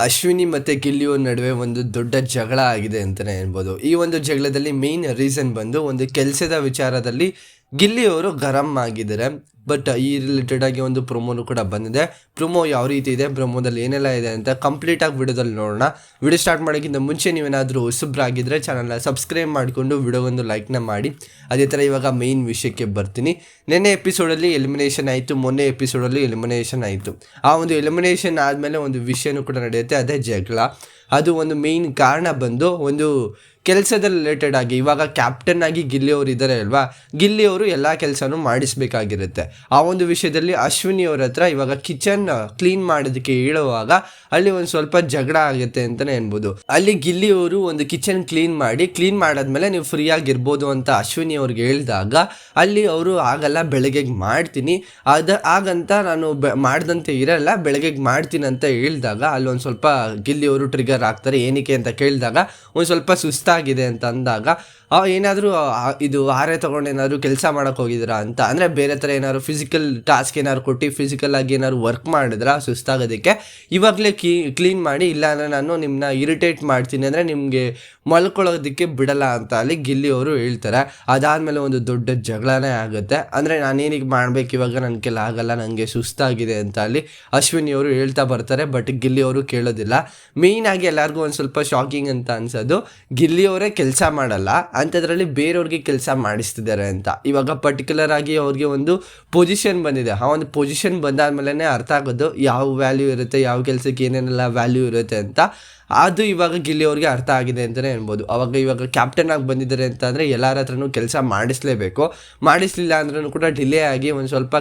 ಅಶ್ವಿನಿ ಮತ್ತು ಗಿಲ್ಲಿಯವ್ರ ನಡುವೆ ಒಂದು ದೊಡ್ಡ ಜಗಳ ಆಗಿದೆ ಅಂತಲೇ ಹೇಳ್ಬೋದು. ಈ ಒಂದು ಜಗಳದಲ್ಲಿ ಮೇಯ್ನ್ ರೀಸನ್ ಬಂದು ಒಂದು ಕೆಲಸದ ವಿಚಾರದಲ್ಲಿ ಗಿಲ್ಲಿಯವರು ಗರಂ ಆಗಿದ್ದಾರೆ. ಬಟ್ ಈ ರಿಲೇಟೆಡ್ ಆಗಿ ಒಂದು ಪ್ರೊಮೋನು ಕೂಡ ಬಂದಿದೆ. ಪ್ರೊಮೋ ಯಾವ ರೀತಿ ಇದೆ, ಪ್ರೊಮೋದಲ್ಲಿ ಏನೆಲ್ಲ ಇದೆ ಅಂತ ಕಂಪ್ಲೀಟಾಗಿ ವಿಡಿಯೋದಲ್ಲಿ ನೋಡೋಣ. ವಿಡಿಯೋ ಸ್ಟಾರ್ಟ್ ಮಾಡೋಕ್ಕಿಂತ ಮುಂಚೆ ನೀವೇನಾದರೂ ಹೊಸಬ್ರಾಗಿದ್ದರೆ ಚಾನಲ್ನ ಸಬ್ಸ್ಕ್ರೈಬ್ ಮಾಡಿಕೊಂಡು ವಿಡಿಯೋಗೊಂದು ಲೈಕ್ನ ಮಾಡಿ. ಅದೇ ಥರ ಇವಾಗ ಮೇಯ್ನ್ ವಿಷಯಕ್ಕೆ ಬರ್ತೀನಿ. ನೆನ್ನೆ ಎಪಿಸೋಡಲ್ಲಿ ಎಲಿಮಿನೇಷನ್ ಆಯಿತು, ಮೊನ್ನೆ ಎಪಿಸೋಡಲ್ಲಿ ಎಲಿಮಿನೇಷನ್ ಆಯಿತು. ಆ ಒಂದು ಎಲಿಮಿನೇಷನ್ ಆದಮೇಲೆ ಒಂದು ವಿಷಯನೂ ಕೂಡ ನಡೆಯುತ್ತೆ, ಅದೇ ಜಗಳ. ಅದು ಒಂದು ಮೇಯ್ನ್ ಕಾರಣ ಬಂದು ಒಂದು ಕೆಲಸದ ರಿಲೇಟೆಡ್ ಆಗಿ. ಇವಾಗ ಕ್ಯಾಪ್ಟನ್ ಆಗಿ ಗಿಲ್ಲಿಯವರು ಇದ್ದಾರೆ ಅಲ್ವಾ, ಗಿಲ್ಲಿಯವರು ಎಲ್ಲ ಕೆಲಸನೂ ಮಾಡಿಸ್ಬೇಕಾಗಿರುತ್ತೆ. ಆ ಒಂದು ವಿಷಯದಲ್ಲಿ ಅಶ್ವಿನಿಯವ್ರ ಹತ್ರ ಇವಾಗ ಕಿಚನ್ ಕ್ಲೀನ್ ಮಾಡೋದಕ್ಕೆ ಹೇಳುವಾಗ ಅಲ್ಲಿ ಒಂದು ಸ್ವಲ್ಪ ಜಗಳ ಆಗುತ್ತೆ ಅಂತಲೇ ಅನ್ಬೋದು. ಅಲ್ಲಿ ಗಿಲ್ಲಿಯವರು ಒಂದು ಕಿಚನ್ ಕ್ಲೀನ್ ಮಾಡಾದ್ಮೇಲೆ ನೀವು ಫ್ರೀ ಆಗಿರ್ಬೋದು ಅಂತ ಅಶ್ವಿನಿ ಅವ್ರಿಗೆ ಹೇಳಿದಾಗ ಅಲ್ಲಿ ಅವರು ಆಗಲ್ಲ, ಬೆಳಗ್ಗೆಗೆ ಮಾಡ್ತೀನಿ, ಹಾಗಂತ ನಾನು ಮಾಡ್ದಂತೆ ಇರಲ್ಲ, ಬೆಳಗ್ಗೆಗೆ ಮಾಡ್ತೀನಿ ಅಂತ ಹೇಳಿದಾಗ ಅಲ್ಲಿ ಒಂದು ಸ್ವಲ್ಪ ಗಿಲ್ಲಿಯವರು ಟ್ರಿಗರ್ ಆಗ್ತಾರೆ. ಏನಕ್ಕೆ ಅಂತ ಕೇಳಿದಾಗ ಒಂದು ಸ್ವಲ್ಪ ಸುಸ್ತಾಗಿದೆ ಅಂತ ಅಂದಾಗ ಏನಾದರೂ ಇದು ಆರೆ ತೊಗೊಂಡು ಏನಾದರೂ ಕೆಲಸ ಮಾಡೋಕ್ಕೆ ಹೋಗಿದ್ದೀರಾ ಅಂತ, ಅಂದರೆ ಬೇರೆ ಥರ ಏನಾದ್ರು ಫಿಸಿಕಲ್ ಟಾಸ್ಕ್ ಏನಾದ್ರು ಕೊಟ್ಟು ಫಿಸಿಕಲ್ ಆಗಿ ಏನಾದ್ರು ವರ್ಕ್ ಮಾಡಿದ್ರೆ ಸುಸ್ತಾಗೋದಕ್ಕೆ ಇವಾಗಲೇ ಕ್ಲೀನ್ ಮಾಡಿ, ಇಲ್ಲಾಂದರೆ ನಾನು ನಿಮ್ಮನ್ನ ಇರಿಟೇಟ್ ಮಾಡ್ತೀನಿ, ಅಂದರೆ ನಿಮಗೆ ಮಲ್ಕೊಳ್ಳೋದಕ್ಕೆ ಬಿಡಲ್ಲ ಅಂತ ಅಲ್ಲಿ ಗಿಲ್ಲಿಯವರು ಹೇಳ್ತಾರೆ. ಅದಾದಮೇಲೆ ಒಂದು ದೊಡ್ಡ ಜಗಳನೇ ಆಗುತ್ತೆ. ಅಂದರೆ ನಾನೇನಿಗೆ ಮಾಡಬೇಕು ಇವಾಗ, ನನ್ನ ಕೆಲ ಆಗಲ್ಲ, ನನಗೆ ಸುಸ್ತಾಗಿದೆ ಅಂತ ಅಲ್ಲಿ ಅಶ್ವಿನಿಯವರು ಹೇಳ್ತಾ ಬರ್ತಾರೆ. ಬಟ್ ಗಿಲ್ಲಿಯವರು ಕೇಳೋದಿಲ್ಲ. ಮೇಯ್ನಾಗಿ ಎಲ್ಲರಿಗೂ ಒಂದು ಸ್ವಲ್ಪ ಶಾಕಿಂಗ್ ಅಂತ ಅನ್ಸೋದು, ಗಿಲ್ಲಿಯವರೇ ಕೆಲಸ ಮಾಡಲ್ಲ ಅಂಥದ್ರಲ್ಲಿ ಬೇರೆಯವ್ರಿಗೆ ಕೆಲಸ ಮಾಡಿಸ್ತಿದ್ದಾರೆ ಅಂತ. ಇವಾಗ ಪರ್ಟಿಕ್ಯುಲರ್ ಆಗಿ ಅವ್ರಿಗೆ ಒಂದು ಪೊಸಿಷನ್ ಬಂದಿದೆ. ಆ ಒಂದು ಪೊಸಿಷನ್ ಬಂದಾದ್ಮೇಲೆ ಅರ್ಥ ಆಗೋದು ಯಾವ ವ್ಯಾಲ್ಯೂ ಇರುತ್ತೆ, ಯಾವ ಕೆಲಸಕ್ಕೆ ಏನೇನೆಲ್ಲ ವ್ಯಾಲ್ಯೂ ಇರುತ್ತೆ ಅಂತ. ಅದು ಇವಾಗ ಗಿಲ್ಲಿಯವ್ರಿಗೆ ಅರ್ಥ ಆಗಿದೆ ಅಂತಲೇ ಹೇಳ್ಬೋದು. ಇವಾಗ ಕ್ಯಾಪ್ಟನ್ ಆಗಿ ಬಂದಿದ್ದಾರೆ ಅಂತ ಅಂದರೆ ಎಲ್ಲರ ಹತ್ರನೂ ಕೆಲಸ ಮಾಡಿಸ್ಲೇಬೇಕು. ಮಾಡಿಸ್ಲಿಲ್ಲ ಅಂದ್ರೂ ಕೂಡ ಡಿಲೇ ಆಗಿ ಒಂದು ಸ್ವಲ್ಪ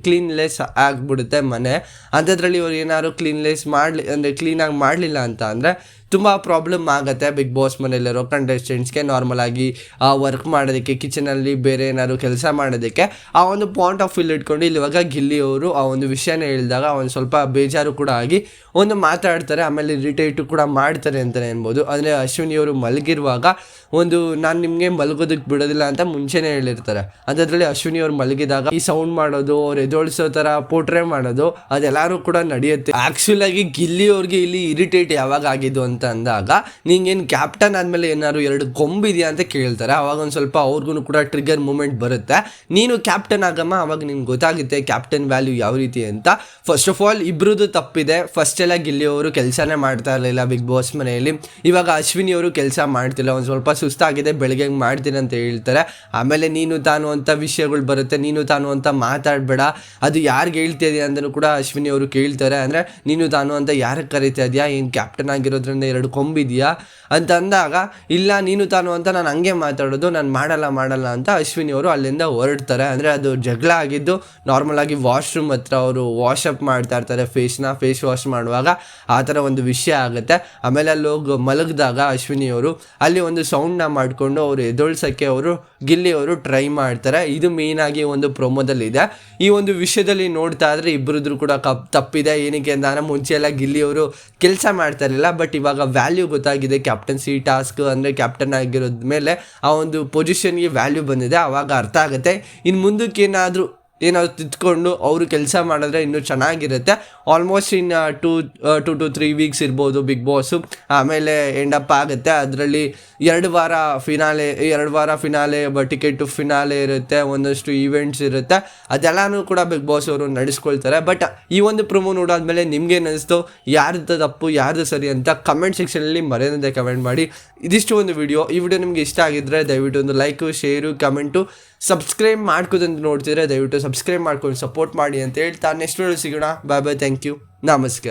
ಕ್ಲೀನ್ಲೆಸ್ ಆಗಿಬಿಡುತ್ತೆ ಮನೆ. ಅಂಥದ್ರಲ್ಲಿ ಇವ್ರು ಏನಾದ್ರು ಕ್ಲೀನಾಗಿ ಮಾಡಲಿಲ್ಲ ಅಂತ ಅಂದರೆ ತುಂಬ ಪ್ರಾಬ್ಲಮ್ ಆಗುತ್ತೆ ಬಿಗ್ ಬಾಸ್ ಮನೆಯಲ್ಲಿರೋ ಕಂಟೆಸ್ಟೆಂಟ್ಸ್ಗೆ. ನಾರ್ಮಲ್ ಆಗಿ ವರ್ಕ್ ಮಾಡೋದಕ್ಕೆ, ಕಿಚನಲ್ಲಿ ಬೇರೆ ಏನಾದ್ರು ಕೆಲಸ ಮಾಡೋದಕ್ಕೆ ಆ ಒಂದು ಪಾಯಿಂಟ್ ಆಫ್ ವ್ಯೂ ಇಟ್ಕೊಂಡು ಇವಾಗ ಗಿಲ್ಲಿಯವರು ಆ ಒಂದು ವಿಷಯನ ಹೇಳಿದಾಗ ಒಂದು ಸ್ವಲ್ಪ ಬೇಜಾರು ಕೂಡ ಆಗಿ ಒಂದು ಮಾತಾಡ್ತಾರೆ. ಆಮೇಲೆ ಇರಿಟೇಟು ಕೂಡ ಮಾಡ್ತಾರೆ ಅಂತಲೇ ಅನ್ಬೋದು. ಅಂದರೆ ಅಶ್ವಿನಿಯವರು ಮಲಗಿರುವಾಗ ನಾನು ನಿಮಗೆ ಮಲಗೋದಕ್ಕೆ ಬಿಡೋದಿಲ್ಲ ಅಂತ ಮುಂಚೆನೇ ಹೇಳಿರ್ತಾರೆ. ಅಂಥದ್ರಲ್ಲಿ ಅಶ್ವಿನಿಯವ್ರು ಮಲಗಿದಾಗ ಈ ಸೌಂಡ್ ಮಾಡೋದು, ಅವ್ರು ಎದೊಳಿಸೋ ಥರ ಪೋಟ್ರೆ ಮಾಡೋದು ಅದೆಲ್ಲರೂ ಕೂಡ ನಡೆಯುತ್ತೆ. ಆ್ಯಕ್ಚುಲಾಗಿ ಗಿಲ್ಲಿಯವ್ರಿಗೆ ಇಲ್ಲಿ ಇರಿಟೇಟ್ ಯಾವಾಗ ಆಗಿದ್ದು ಅಂತ ಅಂದಾಗ, ನಿಂಗೇನು ಕ್ಯಾಪ್ಟನ್ ಆದಮೇಲೆ ಏನಾದ್ರು 2 ಕೊಂಬಿದೆಯಾ ಅಂತ ಕೇಳ್ತಾರೆ. ಅವಾಗ ಒಂದು ಸ್ವಲ್ಪ ಅವ್ರಿಗೂ ಕೂಡ ಟ್ರಿಗರ್ ಮೂಮೆಂಟ್ ಬರುತ್ತೆ. ನೀನು ಕ್ಯಾಪ್ಟನ್ ಆಗಮ್ಮ, ಅವಾಗ ನಿನ್ಗೆ ಗೊತ್ತಾಗುತ್ತೆ ಕ್ಯಾಪ್ಟನ್ ವ್ಯಾಲ್ಯೂ ಯಾವ ರೀತಿ ಅಂತ. ಫಸ್ಟ್ ಆಫ್ ಆಲ್ ಇಬ್ರದ್ದು ತಪ್ಪಿದೆ. ಫಸ್ಟ್ ಎಲ್ಲ ಗಿಲ್ಲಿಯವರು ಕೆಲಸನೇ ಮಾಡ್ತಾ ಇರಲಿಲ್ಲ ಬಿಗ್ ಬಾಸ್ ಮನೆಯಲ್ಲಿ. ಇವಾಗ ಅಶ್ವಿನಿಯವರು ಕೆಲಸ ಮಾಡ್ತಿಲ್ಲ, ಒಂದು ಸ್ವಲ್ಪ ಸುಸ್ತಾಗಿದೆ, ಬೆಳಗ್ಗೆ ಮಾಡ್ತೀನಿ ಅಂತ ಹೇಳ್ತಾರೆ. ಆಮೇಲೆ ನೀನು ತಾನು ಅಂತ ವಿಷಯಗಳು ಬರುತ್ತೆ. ನೀನು ತಾನು ಅಂತ ಮಾತಾಡಬೇಡ, ಅದು ಯಾರಿಗೆ ಹೇಳ್ತಾ ಇದೆಯಾ ಅಂತಲೂ ಕೂಡ ಅಶ್ವಿನಿಯವರು ಕೇಳ್ತಾರೆ. ಅಂದರೆ ನೀನು ತಾನು ಅಂತ ಯಾರಿಗೆ ಕರೀತಾ ಇದೆಯಾ, ಏನು ಕ್ಯಾಪ್ಟನ್ ಆಗಿರೋದ್ರಿಂದ 2 ಕೊಂಬಿದೆಯಾ ಅಂತ ಅಂದಾಗ, ಇಲ್ಲ ನೀನು ತಾನು ಅಂತ ನಾನು ಹಂಗೆ ಮಾತಾಡೋದು, ನಾನು ಮಾಡಲ್ಲ ಅಂತ ಅಶ್ವಿನಿಯವರು ಅಲ್ಲಿಂದ ಹೊರಡ್ತಾರೆ. ಅಂದರೆ ಅದು ಜಗಳ ಆಗಿದ್ದು ನಾರ್ಮಲ್ ಆಗಿ ವಾಶ್ರೂಮ್ ಹತ್ರ ಅವರು ವಾಶಪ್ ಮಾಡ್ತಾ ಇರ್ತಾರೆ, ಫೇಸ್ ವಾಶ್ ಮಾಡುವಾಗ ಆ ಥರ ಒಂದು ವಿಷಯ ಆಗುತ್ತೆ. ಆಮೇಲೆ ಅಲ್ಲಿ ಹೋಗಿ ಮಲಗಿದಾಗ ಅಶ್ವಿನಿಯವರು ಅಲ್ಲಿ ಒಂದು ಸೌಂಡ್ನ ಮಾಡಿಕೊಂಡು ಅವರು ಎದೊಳ್ಸೋಕ್ಕೆ ಗಿಲ್ಲಿಯವರು ಟ್ರೈ ಮಾಡ್ತಾರೆ. ಇದು ಮೇಯ್ನಾಗಿ ಒಂದು ಪ್ರೊಮೋದಲ್ಲಿದೆ. ಈ ಒಂದು ವಿಷಯದಲ್ಲಿ ನೋಡ್ತಾ ಇದ್ರೆ ಇಬ್ಬರದ್ದು ಕೂಡ ತಪ್ಪಿದೆ. ಏನಕ್ಕೆ ಅಂದರೆ ಮುಂಚೆ ಎಲ್ಲ ಗಿಲ್ಲಿಯವರು ಕೆಲಸ ಮಾಡ್ತಾ ಇರಲಿಲ್ಲ, ಬಟ್ ಇವಾಗ ವ್ಯಾಲ್ಯೂ ಗೊತ್ತಾಗಿದೆ. ಕ್ಯಾಪ್ಟನ್ಸಿ ಟಾಸ್ಕ್ ಅಂದರೆ ಕ್ಯಾಪ್ಟನ್ ಆಗಿರೋದ ಮೇಲೆ ಆ ಒಂದು ಪೊಸಿಷನ್ಗೆ ವ್ಯಾಲ್ಯೂ ಬಂದಿದೆ. ಆವಾಗ ಅರ್ಥ ಆಗುತ್ತೆ. ಇನ್ನು ಮುಂದಕ್ಕೆ ಏನಾದರೂ ತಿದ್ಕೊಂಡು ಅವರು ಕೆಲಸ ಮಾಡಿದ್ರೆ ಇನ್ನೂ ಚೆನ್ನಾಗಿರುತ್ತೆ. ಆಲ್ಮೋಸ್ಟ್ ಇನ್ನು 2 to 3 ವೀಕ್ಸ್ ಇರ್ಬೋದು ಬಿಗ್ ಬಾಸು. ಆಮೇಲೆ ಎಂಡಪ್ ಆಗುತ್ತೆ. ಅದರಲ್ಲಿ 2 ವಾರ ಫಿನಾಲೆ ಟಿಕೆಟ್ ಫಿನಾಲೆ ಇರುತ್ತೆ, ಒಂದಷ್ಟು ಈವೆಂಟ್ಸ್ ಇರುತ್ತೆ. ಅದೆಲ್ಲನೂ ಕೂಡ ಬಿಗ್ ಬಾಸ್ ಅವರು ನಡೆಸ್ಕೊಳ್ತಾರೆ. ಬಟ್ ಈ ಒಂದು ಪ್ರೊಮೋ ನೋಡಾದ್ಮೇಲೆ ನಿಮ್ಗೇನು ಅನಿಸ್ತು, ಯಾರ್ದು ತಪ್ಪು ಯಾರ್ದು ಸರಿ ಅಂತ ಕಮೆಂಟ್ ಸೆಕ್ಷನಲ್ಲಿ ಮರೆಯದೆ ಕಮೆಂಟ್ ಮಾಡಿ. ಇದಿಷ್ಟು ಒಂದು ವಿಡಿಯೋ. ಈ ವಿಡಿಯೋ ನಿಮಗೆ ಇಷ್ಟ ಆಗಿದ್ದರೆ ದಯವಿಟ್ಟು ಒಂದು ಲೈಕು, ಶೇರು, ಕಮೆಂಟು, ಸಬ್ಸ್ಕ್ರೈಬ್ ಮಾಡ್ಕೋದಂತ ನೋಡ್ತಿದ್ರೆ ದಯವಿಟ್ಟು ಸಬ್ಸ್ಕ್ರೈಬ್ ಮಾಡ್ಕೊಂಡು ಸಪೋರ್ಟ್ ಮಾಡಿ ಅಂತ ಹೇಳ್ತಾ ನೆಕ್ಸ್ಟ್ ವಿಡಿಯೋ ಸಿಗೋಣ. ಬಾಯ್, ಥ್ಯಾಂಕ್ ಯು, ನಮಸ್ಕಾರ.